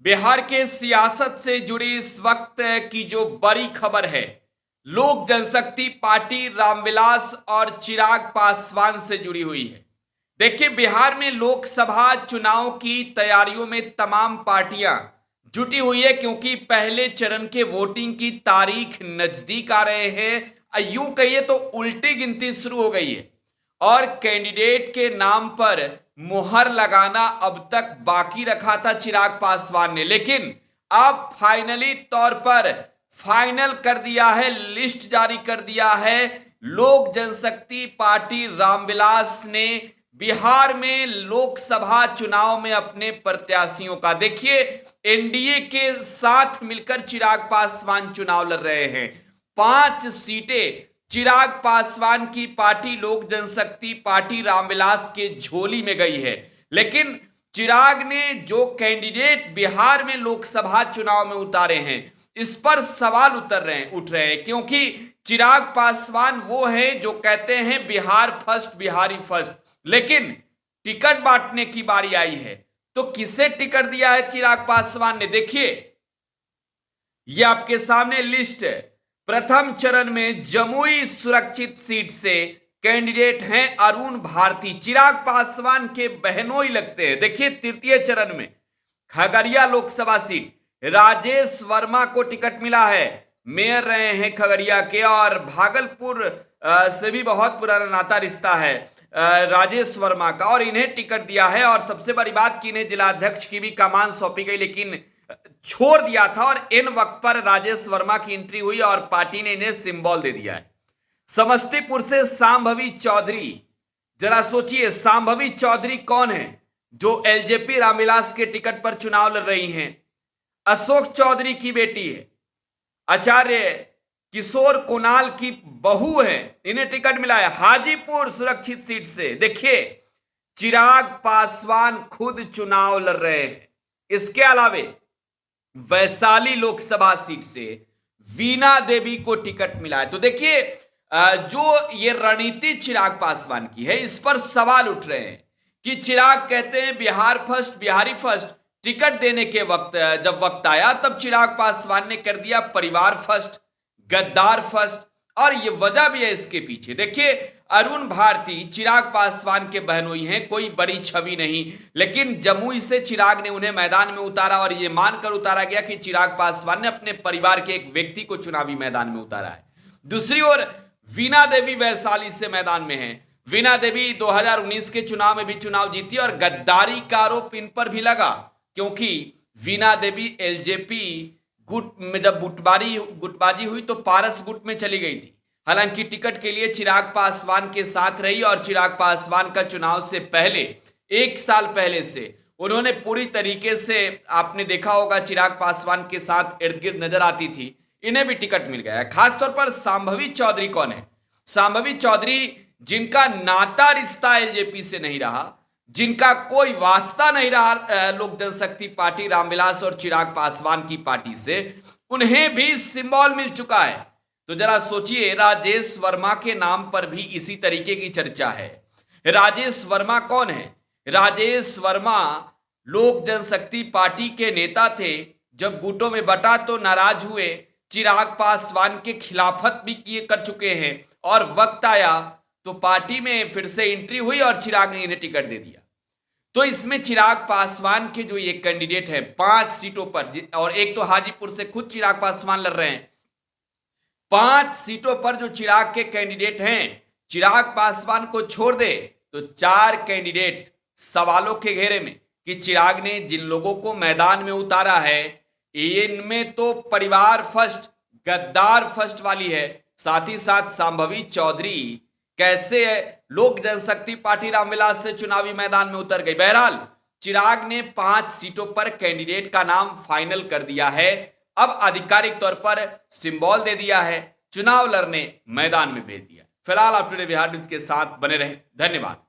बिहार के सियासत से जुड़ी इस वक्त की जो बड़ी खबर है, लोक जनशक्ति पार्टी रामविलास और चिराग पासवान से जुड़ी हुई है। देखिए, बिहार में लोकसभा चुनाव की तैयारियों में तमाम पार्टियां जुटी हुई है, क्योंकि पहले चरण के वोटिंग की तारीख नजदीक आ रहे हैं। यूं कहिए तो उल्टी गिनती शुरू हो गई है और कैंडिडेट के नाम पर मुहर लगाना अब तक बाकी रखा था चिराग पासवान ने, लेकिन अब फाइनली तौर पर फाइनल कर दिया है, लिस्ट जारी कर दिया है। लोक जनशक्ति पार्टी रामविलास ने बिहार में लोकसभा चुनाव में अपने प्रत्याशियों का, देखिए, एनडीए के साथ मिलकर चिराग पासवान चुनाव लड़ रहे हैं। 5 सीटें चिराग पासवान की पार्टी लोक जनशक्ति पार्टी रामविलास के झोली में गई है, लेकिन चिराग ने जो कैंडिडेट बिहार में लोकसभा चुनाव में उतारे हैं, इस पर सवाल उठ रहे हैं, क्योंकि चिराग पासवान वो हैं जो कहते हैं बिहार फर्स्ट, बिहारी फर्स्ट, लेकिन टिकट बांटने की बारी आई है तो किसे टिकट दिया है चिराग पासवान ने? देखिए, यह आपके सामने लिस्ट है। प्रथम चरण में जमुई सुरक्षित सीट से कैंडिडेट हैं अरुण भारती, चिराग पासवान के बहनोई लगते हैं। देखिए, तृतीय चरण में खगड़िया लोकसभा सीट राजेश वर्मा को टिकट मिला है, मेयर रहे हैं खगड़िया के, और भागलपुर से भी बहुत पुराना नाता रिश्ता है राजेश वर्मा का, और इन्हें टिकट दिया है। और सबसे बड़ी बात कि इन्हें जिलाध्यक्ष की भी कमान सौंपी गई, लेकिन छोड़ दिया था और इन वक्त पर राजेश वर्मा की एंट्री हुई और पार्टी ने इन्हें सिंबल दे दिया है। समस्तीपुर से सांभवी चौधरी, जरा सोचिए, सांभवी चौधरी कौन है? जो एलजेपी रामविलास के टिकट पर चुनाव लड़ रही हैं, अशोक चौधरी की बेटी है, आचार्य किशोर कुणाल की बहू है, इन्हें टिकट मिला है हाजीपुर सुरक्षित सीट से। देखिए, चिराग पासवान खुद चुनाव लड़ रहे हैं। इसके अलावे वैशाली लोकसभा सीट से वीणा देवी को टिकट मिला है। तो देखिए, जो ये रणनीति चिराग पासवान की है, इस पर सवाल उठ रहे हैं कि चिराग कहते हैं Bihar first, Bihari first, ticket देने के वक्त जब वक्त आया तब चिराग पासवान ने कर दिया परिवार फर्स्ट, गद्दार फर्स्ट। और ये वजह भी है इसके पीछे। देखिए, अरुण भारती चिराग पासवान के बहनोई हैं, कोई बड़ी छवि नहीं, लेकिन जमुई से चिराग ने उन्हें मैदान में उतारा और यह मानकर उतारा गया कि चिराग पासवान ने अपने परिवार के एक व्यक्ति को चुनावी मैदान में उतारा है। दूसरी ओर वीणा देवी वैशाली से मैदान में है। वीणा देवी 2019 के चुनाव में भी चुनाव जीती और गद्दारी का आरोप इन पर भी लगा, क्योंकि वीणा देवी एलजेपी गुट में जब गुटबाजी हुई तो पारस गुट में चली गई थी। हालांकि टिकट के लिए चिराग पासवान के साथ रही और चिराग पासवान का चुनाव से पहले 1 साल पहले से उन्होंने पूरी तरीके से, आपने देखा होगा, चिराग पासवान के साथ इर्द गिर्द नजर आती थी। इन्हें भी टिकट मिल गया है। खासतौर पर सांभवी चौधरी कौन है? सांभवी चौधरी, जिनका नाता रिश्ता एलजेपी से नहीं रहा, जिनका कोई वास्ता नहीं रहा लोक जनशक्ति पार्टी रामविलास और चिराग पासवान की पार्टी से, उन्हें भी सिंबल मिल चुका है। तो जरा सोचिए, राजेश वर्मा के नाम पर भी इसी तरीके की चर्चा है। राजेश वर्मा कौन है? राजेश वर्मा लोक जनशक्ति पार्टी के नेता थे। जब गुटों में बटा तो नाराज हुए, चिराग पासवान के खिलाफत भी किए कर चुके हैं, और वक्त आया तो पार्टी में फिर से एंट्री हुई और चिराग ने इन्हें टिकट दे दिया। तो इसमें चिराग पासवान के जो ये कैंडिडेट है 5 सीटों पर, और एक तो हाजीपुर से खुद चिराग पासवान लड़ रहे हैं, 5 सीटों पर जो चिराग के कैंडिडेट हैं, चिराग पासवान को छोड़ दे तो 4 कैंडिडेट सवालों के घेरे में कि चिराग ने जिन लोगों को मैदान में उतारा है, इनमें तो परिवार फर्स्ट, गद्दार फर्स्ट वाली है। साथ ही साथ सांभवी चौधरी कैसे लोक जनशक्ति पार्टी रामविलास से चुनावी मैदान में उतर गई। बहरहाल, चिराग ने 5 सीटों पर कैंडिडेट का नाम फाइनल कर दिया है। अब आधिकारिक तौर पर सिंबल दे दिया है, चुनाव लड़ने मैदान में भेज दिया। फिलहाल आप टुडे बिहार न्यूज के साथ बने रहे। धन्यवाद।